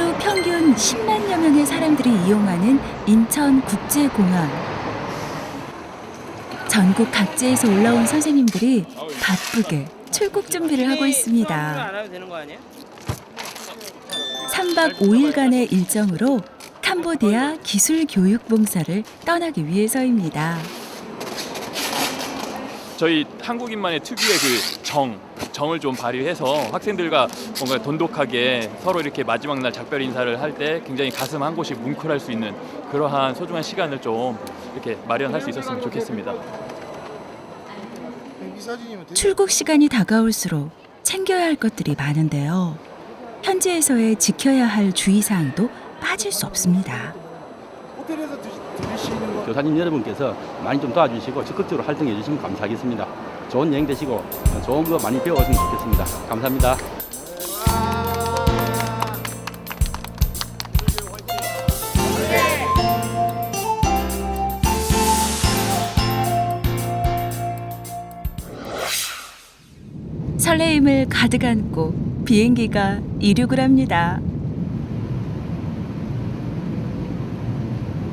하루 평균 10만여 명의 사람들이 이용하는 인천국제공항. 전국 각지에서 올라온 선생님들이 바쁘게 출국 준비를 하고 있습니다. 3박 5일간의 일정으로 캄보디아 기술교육봉사를 떠나기 위해서입니다. 저희 한국인만의 특유의 그 정을 좀 발휘해서 학생들과 뭔가 돈독하게 서로 이렇게 마지막 날 작별 인사를 할 때 굉장히 가슴 한 곳이 뭉클할 수 있는 그러한 소중한 시간을 좀 이렇게 마련할 수 있었으면 좋겠습니다. 출국 시간이 다가올수록 챙겨야 할 것들이 많은데요. 현지에서의 지켜야 할 주의사항도 빠질 수 없습니다. 호텔에서 들으시는 거 교사님 여러분께서 많이 좀 도와주시고 적극적으로 활동해 주시면 감사하겠습니다. 좋은 여행 되시고 좋은 거 많이 배워가시면 좋겠습니다. 감사합니다. 설레임을 가득 안고 비행기가 이륙을 합니다.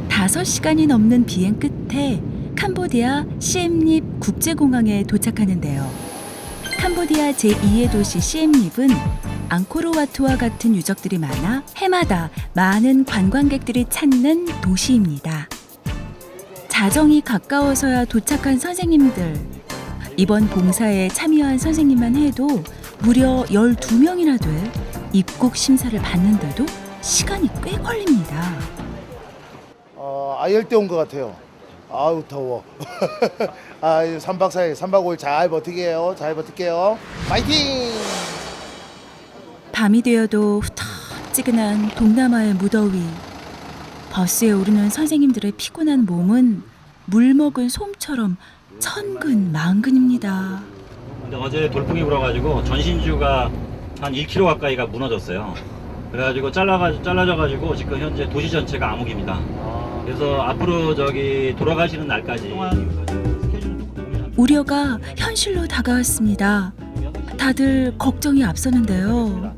5시간이 넘는 비행 끝에 캄보디아 시엠립 국제공항에 도착하는데요. 캄보디아 제2의 도시 시엠립은 앙코르와트와 같은 유적들이 많아 해마다 많은 관광객들이 찾는 도시입니다. 자정이 가까워서야 도착한 선생님들. 이번 봉사에 참여한 선생님만 해도 무려 12명이나 돼 입국 심사를 받는데도 시간이 꽤 걸립니다. 아열대 온 것 같아요. 아우 더워. 3박 4일, 3박 5일 잘 버티게요. 잘 버틸게요. 파이팅! 밤이 되어도 후텁지근한 동남아의 무더위. 버스에 오르는 선생님들의 피곤한 몸은 물 먹은 솜처럼 천근만근입니다. 근데 어제 돌풍이 불어가지고 전신주가 한 1km 가까이가 무너졌어요. 그래가지고 잘라져가지고 지금 현재 도시 전체가 암흑입니다. 그래서 앞으로 돌아가시는 날까지 우려가 현실로 다가왔습니다. 다들 걱정이 앞서는데요.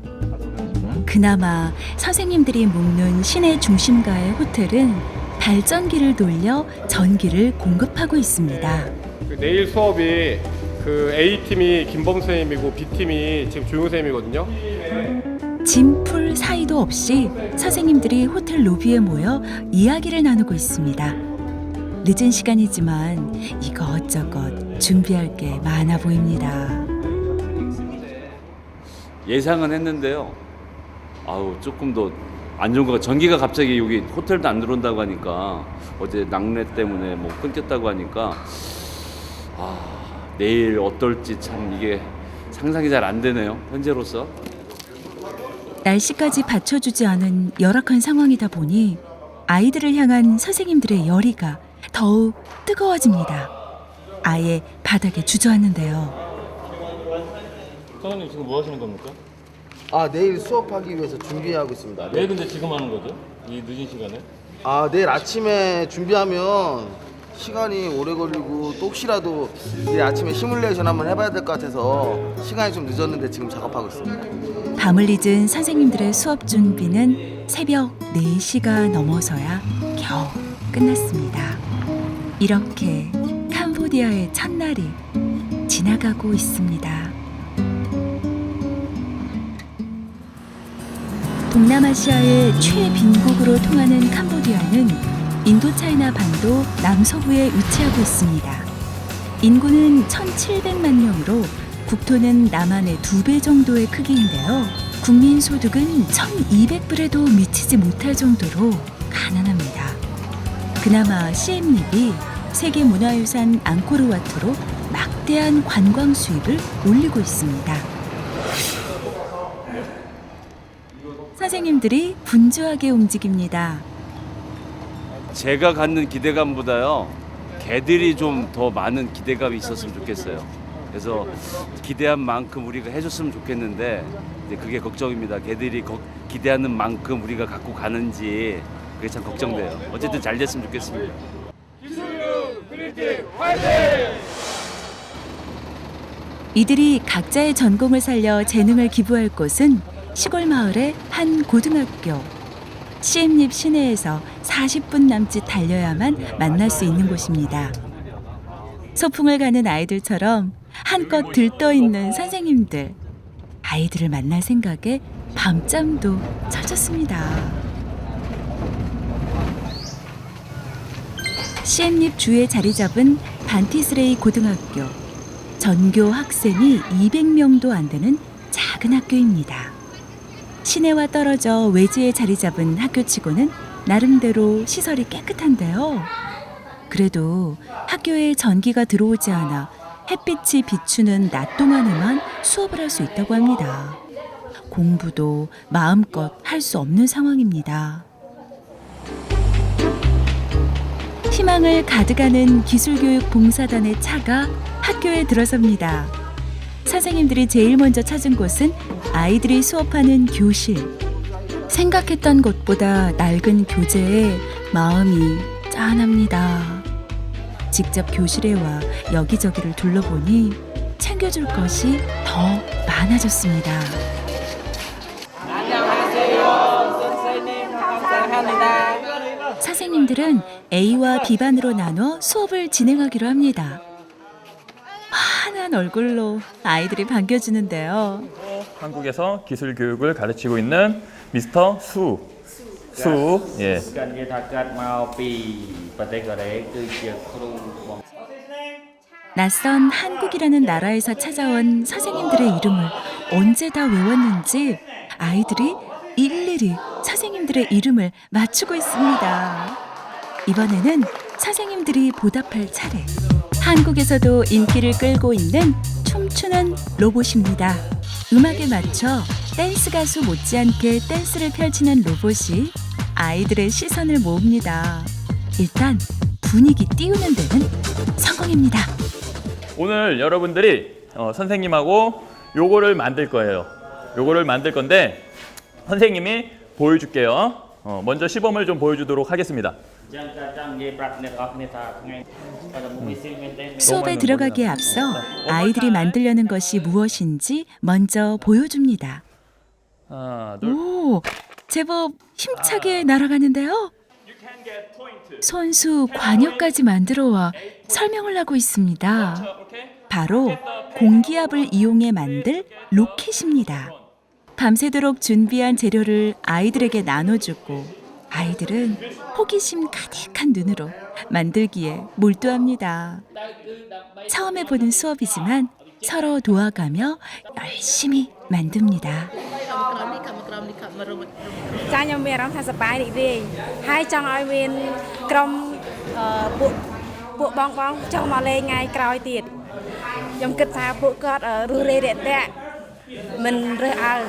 그나마 선생님들이 묵는 시내 중심가의 호텔은 발전기를 돌려 전기를 공급하고 있습니다. 내일 수업이 A팀이 김범 선생님이고 B팀이 지금 조용 선생님이거든요. 짐 풀 사이도 없이 선생님들이 호텔 로비에 모여 이야기를 나누고 있습니다. 늦은 시간이지만 이것저것 준비할 게 많아 보입니다. 예상은 했는데요. 조금 더 안 좋은 거 같아요. 전기가 갑자기 여기 호텔도 안 들어온다고 하니까 어제 낙뢰 때문에 뭐 끊겼다고 하니까 내일 어떨지 참 이게 상상이 잘 안 되네요. 현재로서. 날씨까지 받쳐주지 않은 열악한 상황이다 보니 아이들을 향한 선생님들의 열의가 더욱 뜨거워집니다. 아예 바닥에 주저앉는데요. 사장님 지금 뭐 하시는 겁니까? 내일 수업하기 위해서 준비하고 있습니다. 왜 근데 지금 하는 거죠? 이 늦은 시간에? 내일 아침에 준비하면 시간이 오래 걸리고 또 혹시라도 내일 아침에 시뮬레이션 한번 해봐야 될 것 같아서 시간이 좀 늦었는데 지금 작업하고 있습니다. 밤을 잊은 선생님들의 수업 준비는 새벽 4시가 넘어서야 겨우 끝났습니다. 이렇게 캄보디아의 첫날이 지나가고 있습니다. 동남아시아의 최빈국으로 통하는 캄보디아는 인도차이나 반도 남서부에 위치하고 있습니다. 인구는 1,700만 명으로 국토는 남한의 2배 정도의 크기인데요. 국민 소득은 1,200불에도 미치지 못할 정도로 가난합니다. 그나마 시엠립이 세계문화유산 앙코르와트로 막대한 관광 수입을 올리고 있습니다. 선생님들이 분주하게 움직입니다. 제가 갖는 기대감보다요. 걔들이 좀 더 많은 기대감이 있었으면 좋겠어요. 그래서 기대한 만큼 우리가 해줬으면 좋겠는데 이제 그게 걱정입니다. 걔들이 기대하는 만큼 우리가 갖고 가는지 그게 참 걱정돼요. 어쨌든 잘 됐으면 좋겠습니다. 이들이 각자의 전공을 살려 재능을 기부할 곳은 시골 마을의 한 고등학교. 시엠립 시내에서 40분 남짓 달려야만 만날 수 있는 곳입니다. 소풍을 가는 아이들처럼 한껏 들떠 있는 선생님들. 아이들을 만날 생각에 밤잠도 설쳤습니다. 시엠립 주에 자리 잡은 반티스레이 고등학교. 전교 학생이 200명도 안 되는 작은 학교입니다. 시내와 떨어져 외지에 자리 잡은 학교치고는 나름대로 시설이 깨끗한데요. 그래도 학교에 전기가 들어오지 않아 햇빛이 비추는 낮 동안에만 수업을 할 수 있다고 합니다. 공부도 마음껏 할 수 없는 상황입니다. 희망을 가득하는 기술교육 봉사단의 차가 학교에 들어섭니다. 선생님들이 제일 먼저 찾은 곳은 아이들이 수업하는 교실. 생각했던 것보다 낡은 교재에 마음이 짠합니다. 직접 교실에 와 여기저기를 둘러보니 챙겨줄 것이 더 많아졌습니다. 선생님들은 A와 B반으로 나눠 수업을 진행하기로 합니다. 환한 얼굴로 아이들이 반겨주는데요. 한국에서 기술 교육을 가르치고 있는 미스터 수. 예. 낯선 한국이라는 나라에서 찾아온 선생님들의 이름을 언제 다 외웠는지 아이들이 일일이 선생님들의 이름을 맞추고 있습니다. 이번에는 선생님들이 보답할 차례. 한국에서도 인기를 끌고 있는 춤추는 로봇입니다. 음악에 맞춰 댄스 가수 못지않게 댄스를 펼치는 로봇이 아이들의 시선을 모읍니다. 일단 분위기 띄우는 데는 성공입니다. 오늘 여러분들이 선생님하고 요거를 만들 거예요. 요거를 만들 건데 선생님이 보여줄게요. 먼저 시범을 좀 보여주도록 하겠습니다. 수업에 들어가기에 앞서 아이들이 만들려는 것이 무엇인지 먼저 보여줍니다. 하나, 둘. 오, 제법 힘차게 날아가는데요. 손수 관여까지 만들어와 설명을 하고 있습니다. 바로 공기압을 이용해 만들 로켓입니다. 밤새도록 준비한 재료를 아이들에게 나눠주고 아이들은 호기심 가득한 눈으로 만들기에 몰두합니다. 처음에 보는 수업이지만 서로 도와가며 열심히 만듭니다. ចាខ្ញុំមានអារម្មណ៍ថាសប្បាយរីករាយហើយចង់ឲ្យមានក្រុមពួកបងចង់មកលេងថ្ងៃក្រោយទៀតខ្ញុំគិតថាពួកគាត់រស់រាយរាក់ទាក់មិនរើសអើង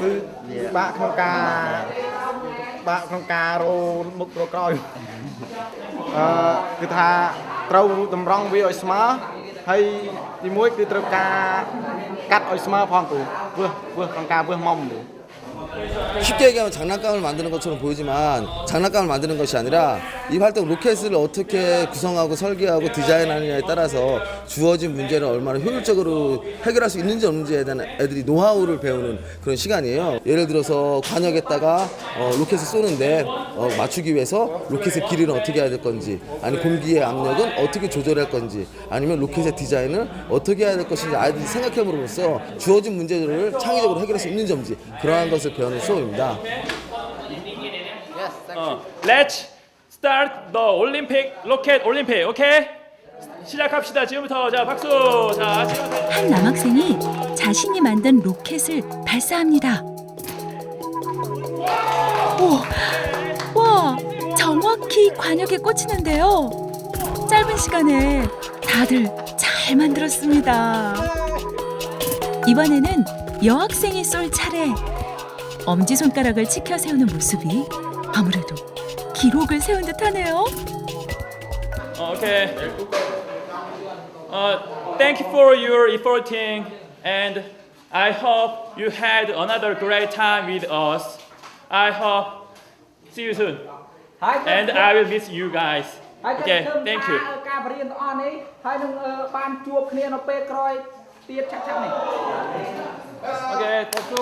គឺបាក់ក្នុងការរោមុខរកក្រោយគឺថាត្រូវតម្រង់វាឲ្យស្មើហើយទីមួយគឺត្រូវការកាត់ឲ្យស្មើផងគ្រូវឹសក្នុងការវឹសមុំ 쉽게 얘기하면 장난감을 만드는 것처럼 보이지만 장난감을 만드는 것이 아니라 이 활동 로켓을 어떻게 구성하고 설계하고 디자인하느냐에 따라서 주어진 문제를 얼마나 효율적으로 해결할 수 있는지 없는지에 대한 애들이 노하우를 배우는 그런 시간이에요. 예를 들어서 관역에다가 로켓을 쏘는데 맞추기 위해서 로켓의 길이는 어떻게 해야 될 건지, 아니 공기의 압력은 어떻게 조절할 건지, 아니면 로켓의 디자인을 어떻게 해야 될 것인지 아이들이 생각해보면서 주어진 문제들을 창의적으로 해결할 수 있는지 없는지 그러한 것을 배우는 수업입니다. Let's start the Olympic rocket Olympic. 오케이? 시작합시다. 지금부터 자 박수. 자 지금부터. 한 남학생이 자신이 만든 로켓을 발사합니다. 와, 정확히 관역에 꽂히는데요. 짧은 시간에 다들 잘 만들었습니다. 이번에는 여학생이 쏠 차례. 엄지손가락을 치켜 세우는 모습이 아무래도 기록을 세운 듯하네요. 오케이. Thank you for your efforting, and I hope you had another great time with us. I hope see you soon, and I will miss you guys. Okay, thank you. ការបរៀនទាំងអស់នេះហើយនឹងបានជួបគ្នានៅពេលក្រោយទៀតឆាប់ៗនេះ 오케이, 박수.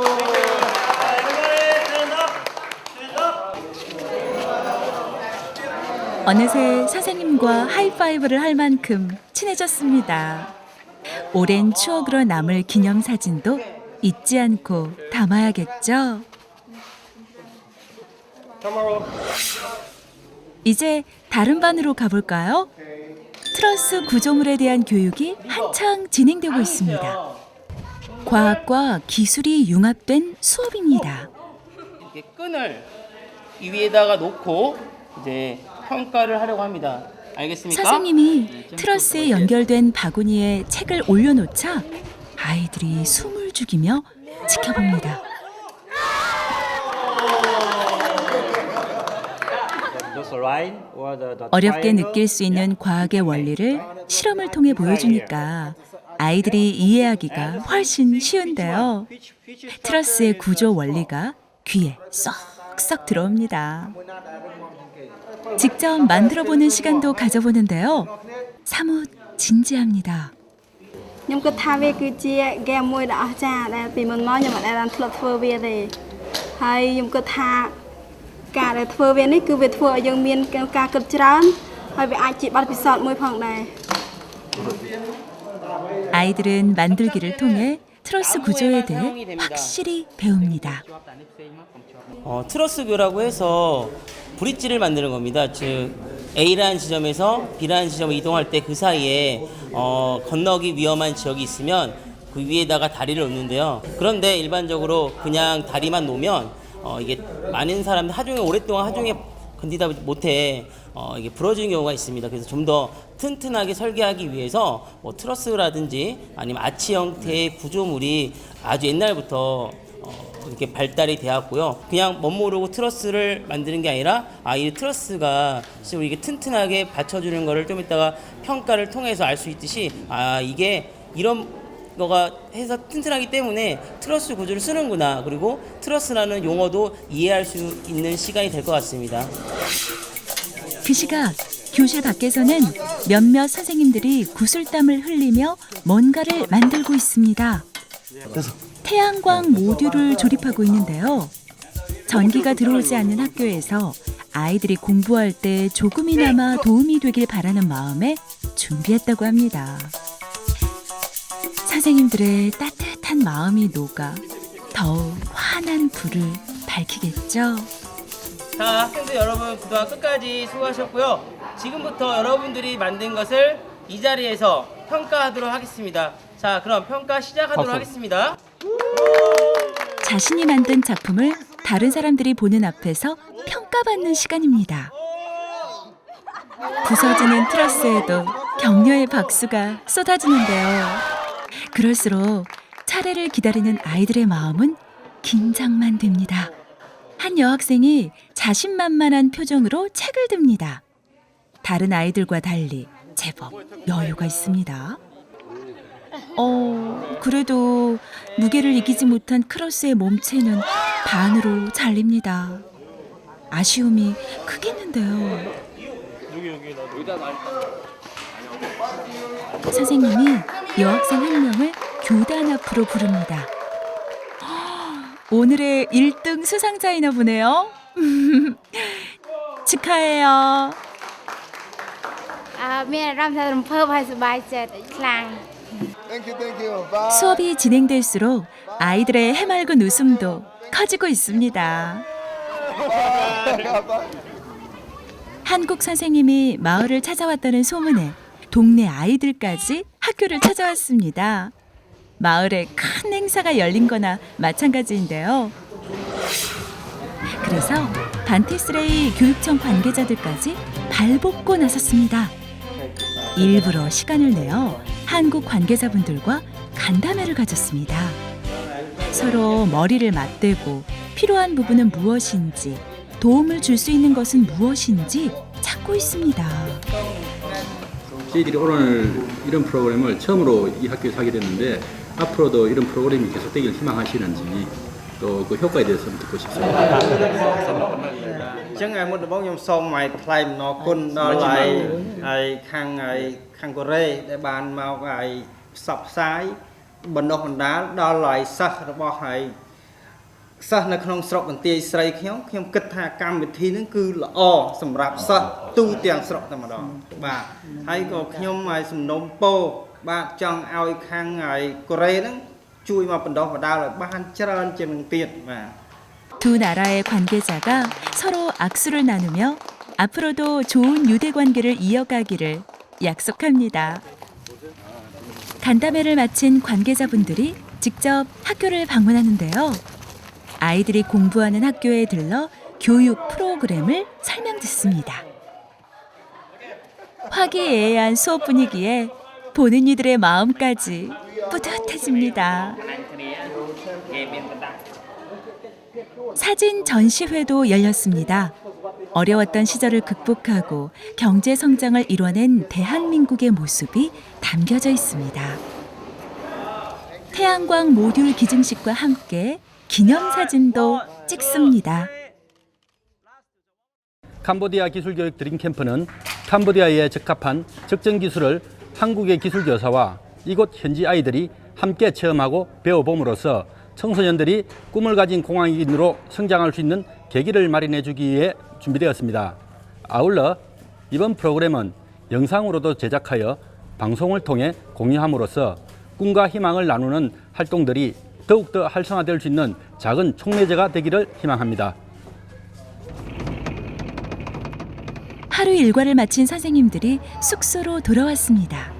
어느새 선생님과 하이파이브를 할 만큼 친해졌습니다. 오랜 추억으로 남을 기념사진도 잊지 않고 담아야겠죠. 이제 다른 반으로 가볼까요? 트러스 구조물에 대한 교육이 한창 진행되고 있습니다. 과학과 기술이 융합된 수업입니다. 이렇게 끈을 이 위에다가 놓고 이제 평가를 하려고 합니다. 알겠습니까? 선생님이 트러스에 연결된 바구니에 책을 올려놓자 아이들이 숨을 죽이며 지켜봅니다. 어렵게 느낄 수 있는 과학의 원리를 실험을 통해 보여주니까 아이들이 이해하기가 훨씬 쉬운데요. 트러스의 구조 원리가 귀에 쏙쏙 들어옵니다. 직접 만들어보는 시간도 가져보는데요. 사뭇 진지합니다. ខ្ញុំគិតថាវាគឺជាហ្គេមមួយដ៏អស្ចារ្យដែលពីមុនមកខ្ញុំមិនដែលបានធ្លាប់ធ្វើវាទេហើយខ្ញុំគិតថាការដែលធ្វើវានេះគឺវាធ្វើឲ្យយើងមានការគិតច្រើនហើយវាអាចជាបទពិសោធន៍មួយផងដែរ 아이들은 만들기를 통해 트러스 구조에 대해 확실히 배웁니다. 트러스교라고 해서 브릿지를 만드는 겁니다. 즉 A라는 지점에서 B라는 지점을 이동할 때 그 사이에 건너기 위험한 지역이 있으면 그 위에다가 다리를 놓는데요. 그런데 일반적으로 그냥 다리만 놓으면 이게 많은 사람들 하중에 오랫동안 하중에 건디다 못해 이게 부러지는 경우가 있습니다. 그래서 좀 더 튼튼하게 설계하기 위해서 뭐 트러스라든지 아니면 아치 형태의 구조물이 아주 옛날부터 이렇게 발달이 되었고요. 그냥 멋모르고 트러스를 만드는 게 아니라 이 트러스가 실제로 이게 튼튼하게 받쳐주는 거를 좀 이따가 평가를 통해서 알 수 있듯이 이게 이런 거가 해서 튼튼하기 때문에 트러스 구조를 쓰는구나. 그리고 트러스라는 용어도 이해할 수 있는 시간이 될 것 같습니다. 그 시각 교실 밖에서는 몇몇 선생님들이 구슬땀을 흘리며 뭔가를 만들고 있습니다. 태양광 모듈을 조립하고 있는데요. 전기가 들어오지 않는 학교에서 아이들이 공부할 때 조금이나마 도움이 되길 바라는 마음에 준비했다고 합니다. 선생님들의 따뜻한 마음이 녹아 더욱 환한 불을 밝히겠죠. 자, 학생들 여러분 그동안 끝까지 수고하셨고요. 지금부터 여러분들이 만든 것을 이 자리에서 평가하도록 하겠습니다. 자, 그럼 평가 시작하도록 하겠습니다. 자신이 만든 작품을 다른 사람들이 보는 앞에서 평가받는 시간입니다. 부서지는 트러스에도 격려의 박수가 쏟아지는데요. 그럴수록 차례를 기다리는 아이들의 마음은 긴장만 됩니다. 한 여학생이 자신만만한 표정으로 책을 듭니다. 다른 아이들과 달리 제법 여유가 있습니다. 그래도 무게를 이기지 못한 크로스의 몸체는 반으로 잘립니다. 아쉬움이 크겠는데요. 선생님이 여학생 한 명을 교단 앞으로 부릅니다. 오늘의 1등 수상자이나 보네요. 축하해요. មានអារម្មណ៍ថារំភើបហើយសប្បាយចិត្តខ្លាំង Thank you. Bye. 수업이 진행될수록 아이들의 해맑은 웃음도 커지고 있습니다. 한국 선생님이 마을을 찾아왔다는 소문에 동네 아이들까지 학교를 찾아왔습니다. 마을에 큰 행사가 열린 거나 마찬가지인데요. 그래서 반티스레이 교육청 관계자들까지 발벗고 나섰습니다. 일부러 시간을 내어 한국 관계자분들과 간담회를 가졌습니다. 서로 머리를 맞대고 필요한 부분은 무엇인지, 도움을 줄 수 있는 것은 무엇인지 찾고 있습니다. 저희들이 오늘 이런 프로그램을 처음으로 이 학교에서 하게 됐는데 앞으로도 이런 프로그램이 계속되길 희망하시는지 또 그 효과에 대해서 듣고 싶습니다. ចឹងឲ្យមុនដំបូងខ្ញុំសូមឲ្យថ្លែងអំណរគុណដល់ឲ្យខាងកូរ៉េដែលបានមកឲ្យផ្សព្វផ្សាយ បណ្ដុះបណ្ដាលដល់ឲ្យសិស្សរបស់ហើយសិស្សនៅក្នុងស្រុកបន្ទាយស្រីខ្ញុំគិតថាកម្មវិធីហ្នឹងគឺល្អសម្រាប់សិស្សទូទាំងស្រុកតែម្ដងបាទហើយក៏ខ្ញុំឲ្យសំណុំពរបាទចង់ឲ្យខាងហើយកូរ៉េហ្នឹងជួយមកបណ្ដុះបណ្ដាលឲ្យបានច្រើនជាងនឹងទៀតបាទ 두 나라의 관계자가 서로 악수를 나누며 앞으로도 좋은 유대 관계를 이어가기를 약속합니다. 간담회를 마친 관계자분들이 직접 학교를 방문하는데요. 아이들이 공부하는 학교에 들러 교육 프로그램을 설명 듣습니다. 화기애애한 수업 분위기에 보는 이들의 마음까지 뿌듯해집니다. 사진 전시회도 열렸습니다. 어려웠던 시절을 극복하고 경제 성장을 이뤄낸 대한민국의 모습이 담겨져 있습니다. 태양광 모듈 기증식과 함께 기념사진도 찍습니다. 캄보디아 기술교육 드림 캠프는 캄보디아에 적합한 적정 기술을 한국의 기술교사와 이곳 현지 아이들이 함께 체험하고 배워봄으로써 청소년들이 꿈을 가진 공학인으로 성장할 수 있는 계기를 마련해 주기 위해 준비되었습니다. 아울러 이번 프로그램은 영상으로도 제작하여 방송을 통해 공유함으로써 꿈과 희망을 나누는 활동들이 더욱더 활성화될 수 있는 작은 촉매제가 되기를 희망합니다. 하루 일과를 마친 선생님들이 숙소로 돌아왔습니다.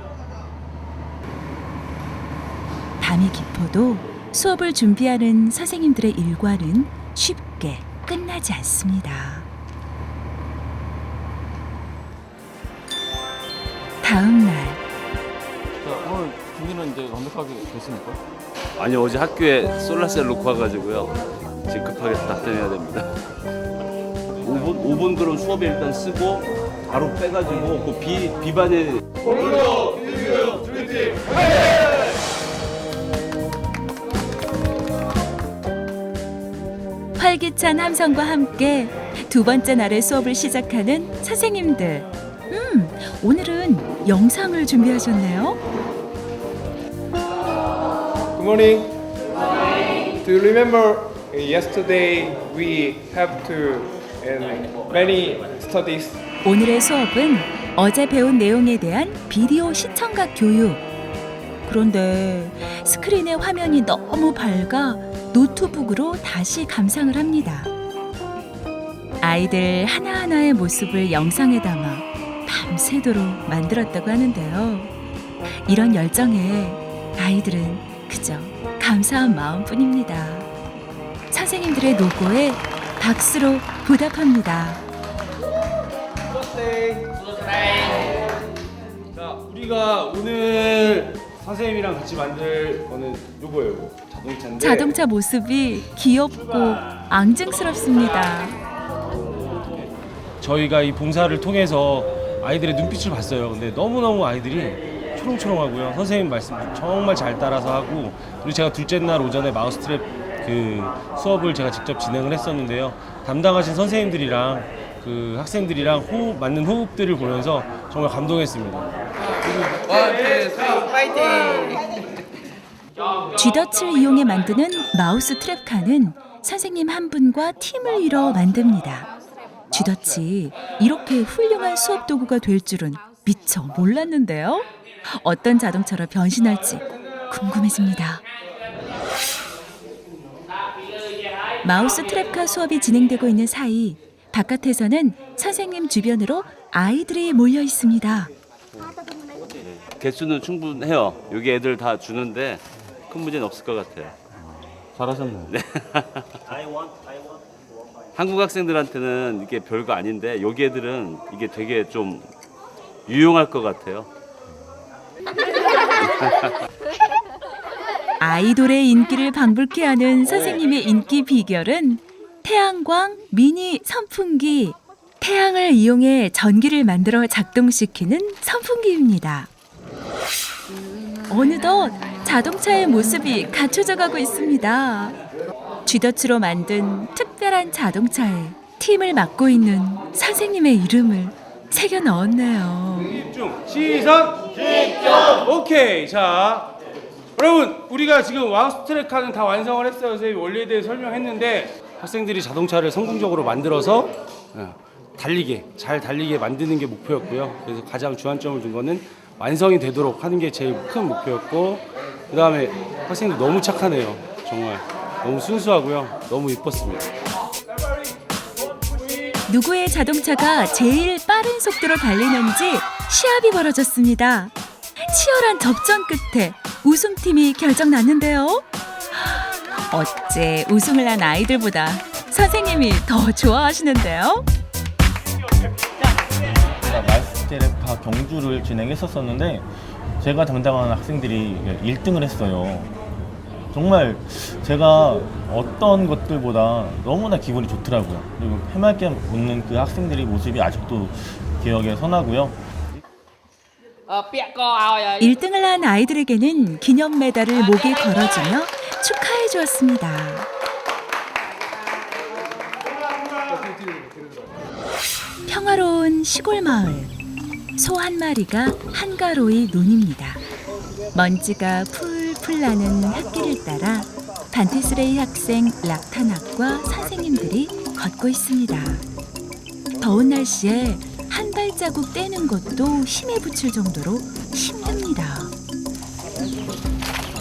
밤이 깊어도 수업을 준비하는 선생님들의 일과는 쉽게 끝나지 않습니다. 다음 날 오늘 준비는 이제 완벽하게 됐습니까? 아니 어제 학교에 솔라셀 놓고 와가지고요. 지금 급하게 답변해야 됩니다. 5분 그럼 수업에 일단 쓰고 바로 빼가지고 그 비반에 활기찬 함성과 함께 두 번째 날의 수업을 시작하는 선생님들. 오늘은 영상을 준비하셨네요. Good morning. Do you remember yesterday we have to and many studies. 오늘의 수업은 어제 배운 내용에 대한 비디오 시청각 교육. 그런데 스크린의 화면이 너무 밝아 노트북으로 다시 감상을 합니다. 아이들 하나하나의 모습을 영상에 담아 밤새도록 만들었다고 하는데요. 이런 열정에 아이들은 그저 감사한 마음뿐입니다. 선생님들의 노고에 박수로 보답합니다. 자, 우리가 오늘 선생님이랑 같이 만들 거는 요거예요. 자동차인데. 자동차 모습이 귀엽고 앙증스럽습니다. 저희가 이 봉사를 통해서 아이들의 눈빛을 봤어요. 근데 너무너무 아이들이 초롱초롱하고요. 선생님 말씀 정말 잘 따라서 하고, 그리고 제가 둘째 날 오전에 마우스 트랩 그 수업을 제가 직접 진행을 했었는데요. 담당하신 선생님들이랑 그 학생들이랑 맞는 호흡들을 보면서 정말 감동했습니다. 쥐덫을 이용해 만드는 마우스 트랩카는 선생님 한 분과 팀을 이뤄 만듭니다. 쥐덫이 이렇게 훌륭한 수업 도구가 될 줄은 미처 몰랐는데요. 어떤 자동차로 변신할지 궁금해집니다. 마우스 트랩카 수업이 진행되고 있는 사이 바깥에서는 선생님 주변으로 아이들이 몰려 있습니다. 개수는 충분해요. 여기 애들 다 주는데 큰 문제는 없을 것 같아요. 잘하셨네요. 네. 한국 학생들한테는 이게 별거 아닌데 여기 애들은 이게 되게 좀 유용할 것 같아요. 아이돌의 인기를 방불케 하는 선생님의 인기 비결은 태양광 미니 선풍기. 태양을 이용해 전기를 만들어 작동시키는 선풍기입니다. 어느덧 자동차의 모습이 갖춰져 가고 있습니다. 쥐덫으로 만든 특별한 자동차에 팀을 맡고 있는 선생님의 이름을 새겨 넣었네요. 집중, 시선, 집중. 오케이. 자, 여러분, 우리가 지금 와우스트랙카는 다 완성을 했어요. 선생님이 원리에 대해 설명했는데 학생들이 자동차를 성공적으로 만들어서 잘 달리게 만드는 게 목표였고요. 그래서 가장 주안점을 둔 거는 완성이 되도록 하는 게 제일 큰 목표였고, 그 다음에 학생들 너무 착하네요. 정말 너무 순수하고요. 너무 이뻤습니다. 누구의 자동차가 제일 빠른 속도로 달리는지 시합이 벌어졌습니다. 치열한 접전 끝에 우승팀이 결정났는데요. 어째 우승을 한 아이들보다 선생님이 더 좋아하시는데요. 제가 마스터레카 경주를 진행했었는데 제가 담당하는 학생들이 1등을 했어요. 정말 제가 어떤 것들보다 너무나 기분이 좋더라고요. 그리고 해맑게 웃는 그 학생들의 모습이 아직도 기억에 선하고요. 1등을 한 아이들에게는 기념 메달을 목에 걸어주며 축하해 주었습니다. 평화로운 시골 마을. 소 한 마리가 한가로이 논입니다. 먼지가 풀풀 나는 흙길을 따라 반티스레이 학생 락타낙과 선생님들이 걷고 있습니다. 더운 날씨에 한 발자국 떼는 것도 힘에 부칠 정도로 힘듭니다.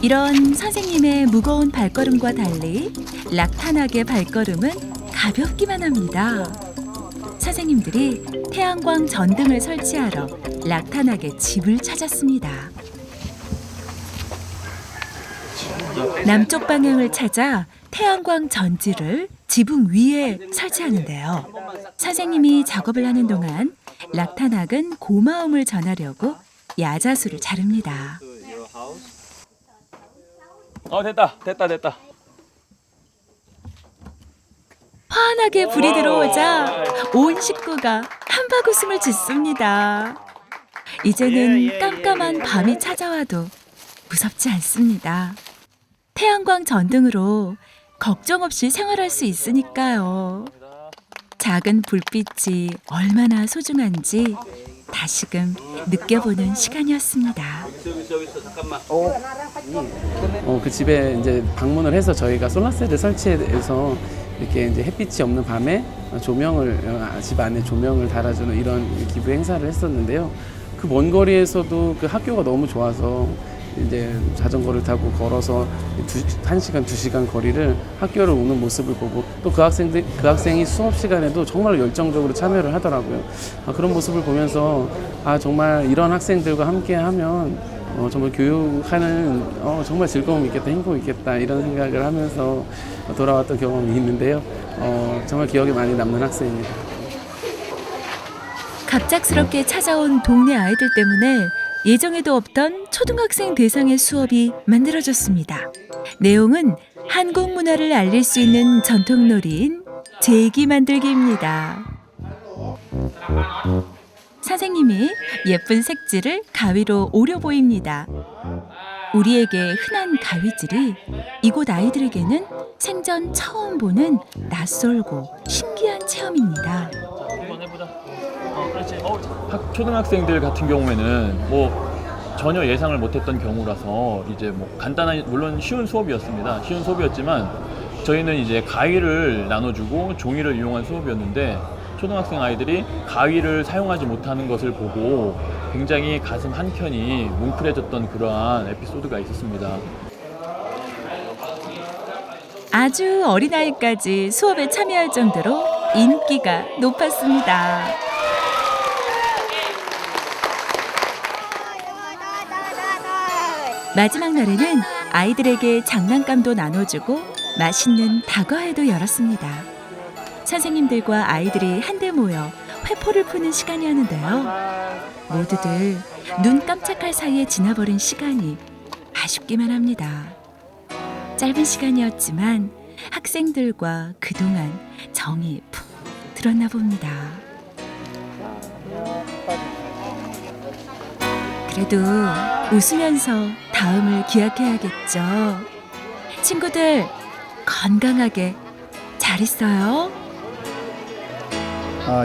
이런 선생님의 무거운 발걸음과 달리 락타낙의 발걸음은 가볍기만 합니다. 선생님들이 태양광 전등을 설치하러 락타낙의 집을 찾았습니다. 남쪽 방향을 찾아 태양광 전지를 지붕 위에 설치하는데요. 선생님이 작업을 하는 동안 락타낙은 고마움을 전하려고 야자수를 자릅니다. 됐다. 환하게 불이 들어오자 온 식구가 한바구음을 짓습니다. 이제는 깜깜한 밤이 찾아와도 무섭지 않습니다. 태양광 전등으로 걱정 없이 생활할 수 있으니까요. 작은 불빛이 얼마나 소중한지 다시금 느껴보는 시간이었습니다. 그 집에 이제 방문을 해서 저희가 솔라셀을 설치해서 이렇게 이제 햇빛이 없는 밤에 조명을 집 안에 조명을 달아주는 이런 기부 행사를 했었는데요. 그 먼 거리에서도 그 학교가 너무 좋아서 이제 자전거를 타고 걸어서 1시간, 2시간 거리를 학교를 오는 모습을 보고 또 그 학생이 수업 시간에도 정말 열정적으로 참여를 하더라고요. 그런 모습을 보면서 정말 이런 학생들과 함께 하면 정말 교육하는 정말 즐거움이 있겠다, 행복이 있겠다 이런 생각을 하면서 돌아왔던 경험이 있는데요. 정말 기억에 많이 남는 학생입니다. 갑작스럽게 찾아온 동네 아이들 때문에 예정에도 없던 초등학생 대상의 수업이 만들어졌습니다. 내용은 한국 문화를 알릴 수 있는 전통놀이인 제기 만들기입니다. 선생님이 예쁜 색지를 가위로 오려 보입니다. 우리에게 흔한 가위질이 이곳 아이들에게는 생전 처음 보는 낯설고 신기한 체험입니다. 초등학생들 같은 경우에는 전혀 예상을 못했던 경우라서 이제 간단한 물론 쉬운 수업이었지만 저희는 이제 가위를 나눠주고 종이를 이용한 수업이었는데 초등학생 아이들이 가위를 사용하지 못하는 것을 보고 굉장히 가슴 한켠이 뭉클해졌던 그러한 에피소드가 있었습니다. 아주 어린아이까지 수업에 참여할 정도로 인기가 높았습니다. 마지막 날에는 아이들에게 장난감도 나눠주고 맛있는 다과회도 열었습니다. 선생님들과 아이들이 한데 모여 회포를 푸는 시간이었는데요. 모두들 눈 깜짝할 사이에 지나버린 시간이 아쉽기만 합니다. 짧은 시간이었지만 학생들과 그동안 정이 푹 들었나 봅니다. 그래도 웃으면서 다음을 기약해야겠죠. 친구들 건강하게 잘 있어요.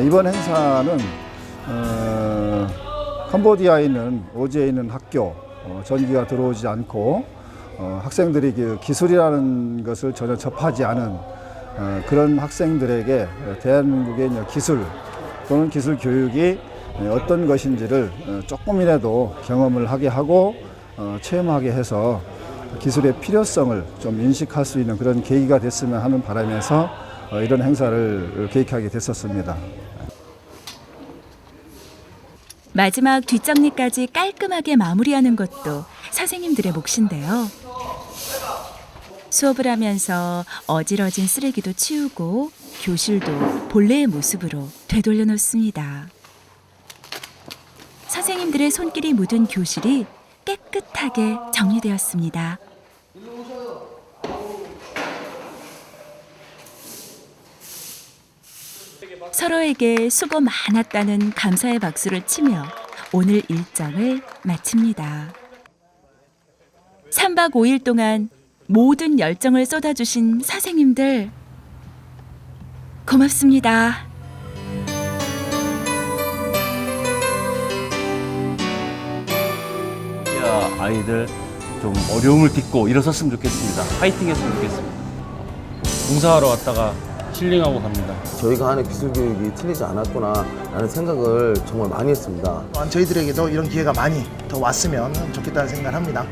이번 행사는 캄보디아에 있는 오지에 있는 학교 전기가 들어오지 않고 학생들이 그 기술이라는 것을 전혀 접하지 않은 그런 학생들에게 대한민국의 기술 또는 기술 교육이 어떤 것인지를 조금이라도 경험을 하게 하고 체험하게 해서 기술의 필요성을 좀 인식할 수 있는 그런 계기가 됐으면 하는 바람에서 이런 행사를 계획하게 됐었습니다. 마지막 뒷정리까지 깔끔하게 마무리하는 것도 선생님들의 몫인데요. 수업을 하면서 어지러진 쓰레기도 치우고 교실도 본래의 모습으로 되돌려 놓습니다. 선생님들의 손길이 묻은 교실이 깨끗하게 정리되었습니다. 서로에게 수고 많았다는 감사의 박수를 치며 오늘 일정을 마칩니다. 3박 5일 동안 모든 열정을 쏟아주신 선생님들 고맙습니다. 아이들 좀 어려움을 딛고 일어섰으면 좋겠습니다. 파이팅 했으면 좋겠습니다. 봉사하러 왔다가 힐링하고 갑니다. 저희가 하는 기술 교육이 틀리지 않았구나라는 생각을 정말 많이 했습니다. 저희들에게도 이런 기회가 많이 더 왔으면 좋겠다는 생각을 합니다.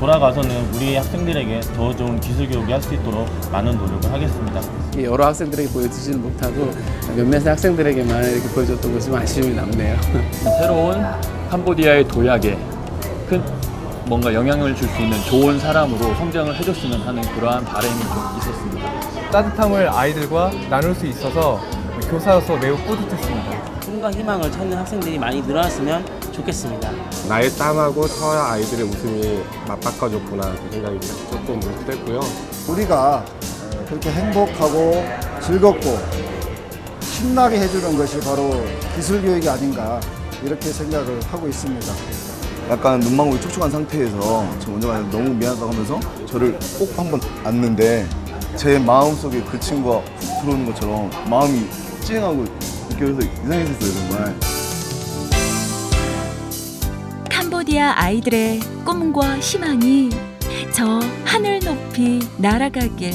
돌아가서는 우리 학생들에게 더 좋은 기술 교육이 할 수 있도록 많은 노력을 하겠습니다. 여러 학생들에게 보여주지는 못하고 몇몇의 학생들에게만 이렇게 보여줬던 것이 좀 아쉬움이 남네요. 새로운 캄보디아의 도약에 큰 뭔가 영향을 줄 수 있는 좋은 사람으로 성장을 해줬으면 하는 그러한 바람이 좀 있었습니다. 따뜻함을 아이들과 나눌 수 있어서 교사로서 매우 뿌듯했습니다. 꿈과 희망을 찾는 학생들이 많이 늘어났으면 좋겠습니다. 나의 땀하고 서야 아이들의 웃음이 맞바꿔줬구나 그 생각이 조금 뭉클했고요. 우리가 그렇게 행복하고 즐겁고 신나게 해주는 것이 바로 기술 교육이 아닌가 이렇게 생각을 하고 있습니다. 약간 눈망울이 촉촉한 상태에서 저 먼저 너무 미안하다고 하면서 저를 꼭 한번 안는데 제 마음속에 그 친구가 훅 들어오는 것처럼 마음이 찡하고 느껴져서 이상했었어요 정말. 캄보디아 아이들의 꿈과 희망이 저 하늘 높이 날아가길